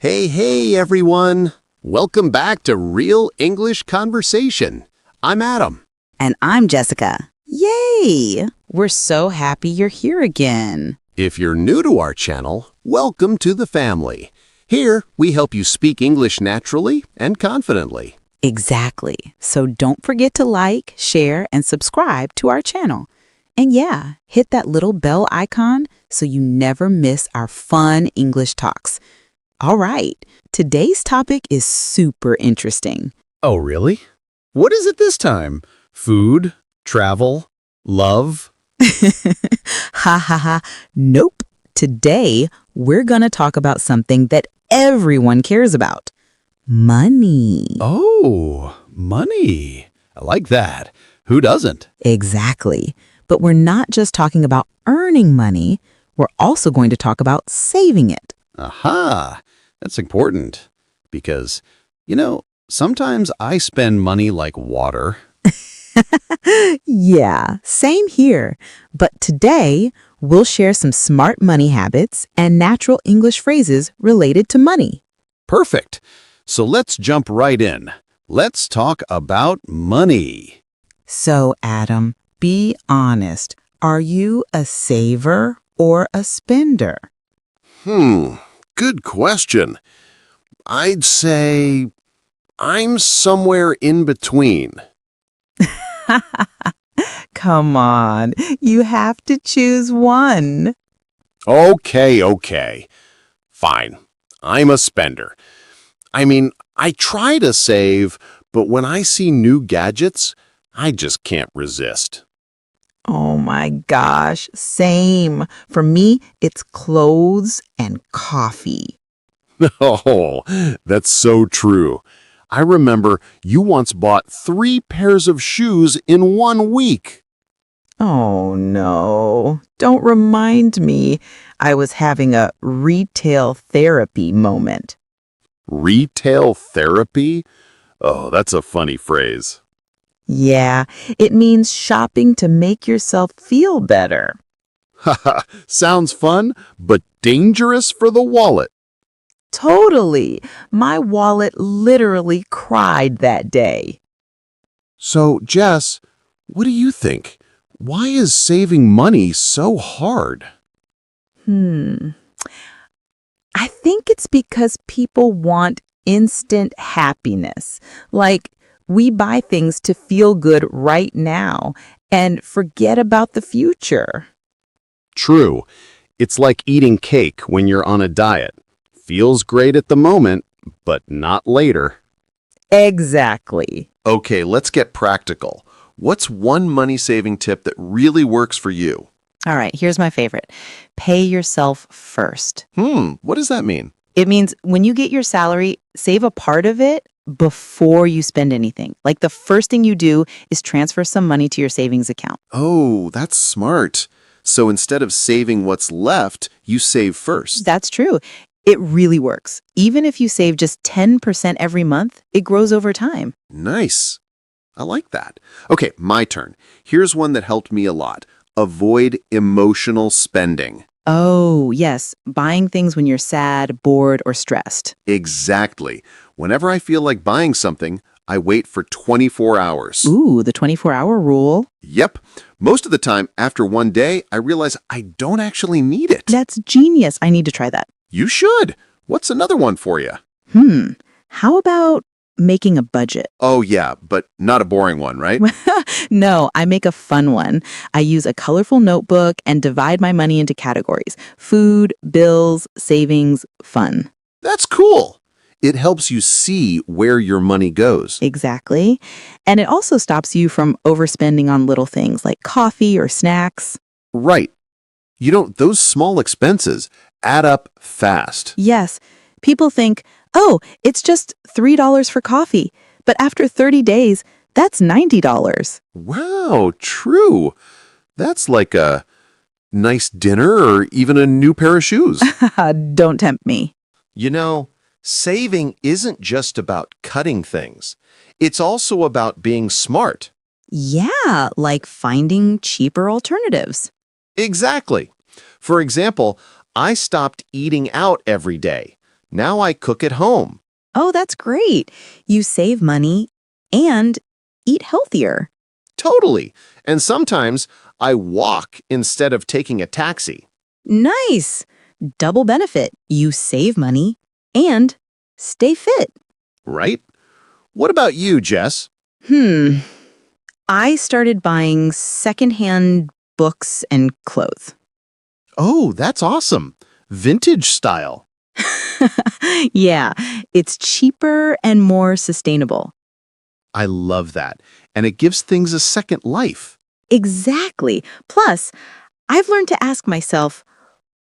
Hey, everyone! Welcome back to Real English Conversation. I'm Adam. And I'm Jessica. Yay! We're so happy you're here again. If you're new to our channel, welcome to the family. Here, we help you speak English naturally and confidently. Exactly. So don't forget to like, share, and subscribe to our channel. And yeah, hit that little bell icon so you never miss our fun English talks. All right, today's topic is super interesting. Oh, really? What is it this time? Food? Travel? Love? Ha ha ha. Nope. Today, we're going to talk about something that everyone cares about. Money. Oh, money. I like that. Who doesn't? Exactly. But we're not just talking about earning money. We're also going to talk about saving it. Aha! That's important. Because, sometimes I spend money like water. Yeah, same here. But today, we'll share some smart money habits and natural English phrases related to money. Perfect. So let's jump right in. Let's talk about money. So, Adam, be honest. Are you a saver or a spender? Good question. I'd say I'm somewhere in between. Come on, you have to choose one. Okay. Fine. I'm a spender. I try to save, but when I see new gadgets, I just can't resist. Oh my gosh, same. For me, it's clothes and coffee. Oh, that's so true. I remember you once bought 3 pairs of shoes in 1 week. Oh no, don't remind me. I was having a retail therapy moment. Retail therapy? Oh, that's a funny phrase. Yeah, it means shopping to make yourself feel better. Haha, sounds fun, but dangerous for the wallet. Totally. My wallet literally cried that day. So, Jess, what do you think? Why is saving money so hard? I think it's because people want instant happiness. Like, we buy things to feel good right now and forget about the future. True. It's like eating cake when you're on a diet. Feels great at the moment, but not later. Exactly. Okay, let's get practical. What's one money-saving tip that really works for you? All right, here's my favorite. Pay yourself first. What does that mean? It means when you get your salary, save a part of it before you spend anything. Like the first thing you do is transfer some money to your savings account. Oh, that's smart. So instead of saving what's left, you save first. That's true. It really works. Even if you save just 10% every month, it grows over time. Nice. I like that. Okay, my turn. Here's one that helped me a lot. Avoid emotional spending. Oh, yes. Buying things when you're sad, bored, or stressed. Exactly. Whenever I feel like buying something, I wait for 24 hours. Ooh, the 24-hour rule. Yep. Most of the time, after one day, I realize I don't actually need it. That's genius. I need to try that. You should. What's another one for you? How about making a budget? Oh, yeah, but not a boring one, right? No, I make a fun one. I use a colorful notebook and divide my money into categories: food, bills, savings, fun. That's cool. It helps you see where your money goes. Exactly. And it also stops you from overspending on little things like coffee or snacks. Right. Those small expenses add up fast. Yes, people think, oh, it's just $3 for coffee. But after 30 days, that's $90. Wow, true. That's like a nice dinner or even a new pair of shoes. Don't tempt me. Saving isn't just about cutting things. It's also about being smart. Yeah, like finding cheaper alternatives. Exactly. For example, I stopped eating out every day. Now I cook at home. Oh, that's great. You save money and eat healthier. Totally. And sometimes I walk instead of taking a taxi. Nice. Double benefit. You save money and stay fit. Right? What about you, Jess? I started buying secondhand books and clothes. Oh, that's awesome. Vintage style. Yeah, it's cheaper and more sustainable. I love that. And it gives things a second life. Exactly. Plus, I've learned to ask myself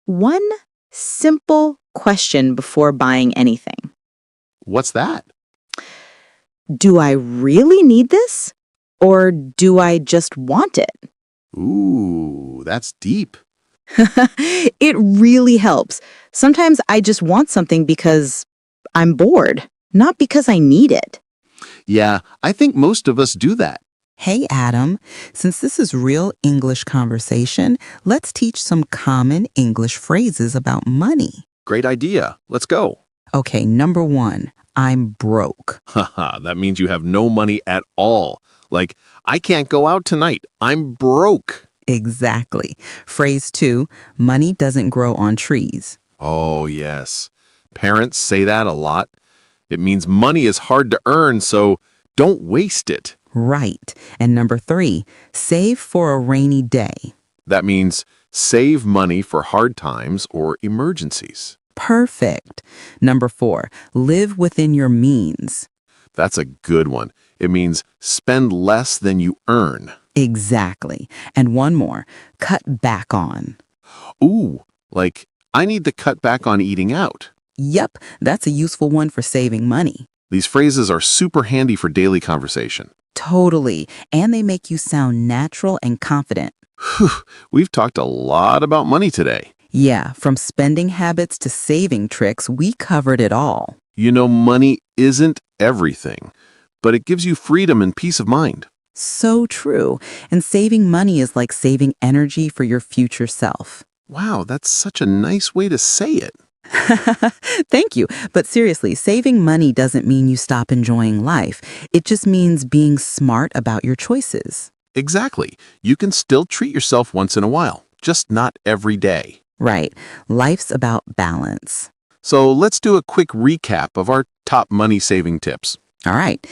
one simple question before buying anything. What's that? Do I really need this? Or do I just want it? Ooh, that's deep. It really helps. Sometimes I just want something because I'm bored, not because I need it. Yeah, I think most of us do that. Hey, Adam, since this is real English conversation, let's teach some common English phrases about money. Great idea. Let's go. Okay, number 1, I'm broke. Haha, that means you have no money at all. Like, I can't go out tonight. I'm broke. Exactly. Phrase 2, money doesn't grow on trees. Oh, yes. Parents say that a lot. It means money is hard to earn, so don't waste it. Right. And number 3, save for a rainy day. That means save money for hard times or emergencies. Perfect. Number 4, live within your means. That's a good one. It means spend less than you earn. Exactly. And one more, cut back on. Ooh, like, I need to cut back on eating out. Yep, that's a useful one for saving money. These phrases are super handy for daily conversation. Totally. And they make you sound natural and confident. Whew, we've talked a lot about money today. Yeah, from spending habits to saving tricks, we covered it all. You know, money isn't everything, but it gives you freedom and peace of mind. So true. And saving money is like saving energy for your future self. Wow, that's such a nice way to say it. Thank you. But seriously, saving money doesn't mean you stop enjoying life. It just means being smart about your choices. Exactly. You can still treat yourself once in a while, just not every day. Right. Life's about balance. So let's do a quick recap of our top money-saving tips. All right.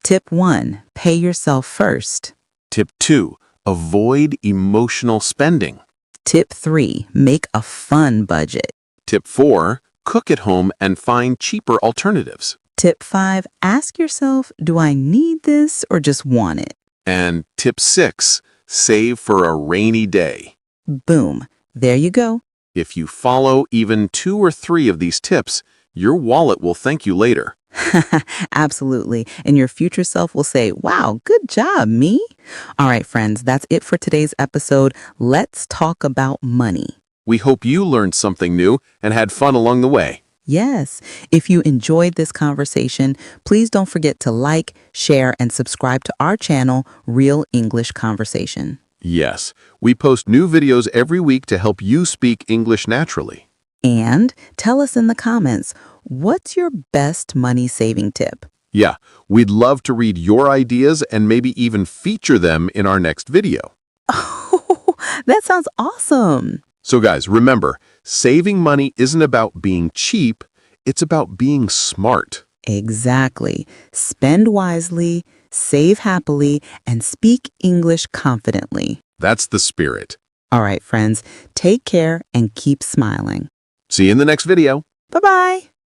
Tip 1, pay yourself first. Tip 2, avoid emotional spending. Tip 3, make a fun budget. Tip 4, cook at home and find cheaper alternatives. Tip 5, ask yourself, do I need this or just want it? And tip 6, save for a rainy day. Boom. There you go. If you follow even 2 or 3 of these tips, your wallet will thank you later. Absolutely. And your future self will say, wow, good job, me. All right, friends, that's it for today's episode. Let's talk about money. We hope you learned something new and had fun along the way. Yes. If you enjoyed this conversation, please don't forget to like, share, and subscribe to our channel, Real English Conversation. Yes, we post new videos every week to help you speak English naturally. And tell us in the comments, what's your best money-saving tip? Yeah, we'd love to read your ideas and maybe even feature them in our next video. Oh, that sounds awesome. So guys, remember, saving money isn't about being cheap, it's about being smart. Exactly. Spend wisely, save happily, and speak English confidently. That's the spirit. All right, friends, take care and keep smiling. See you in the next video. Bye-bye.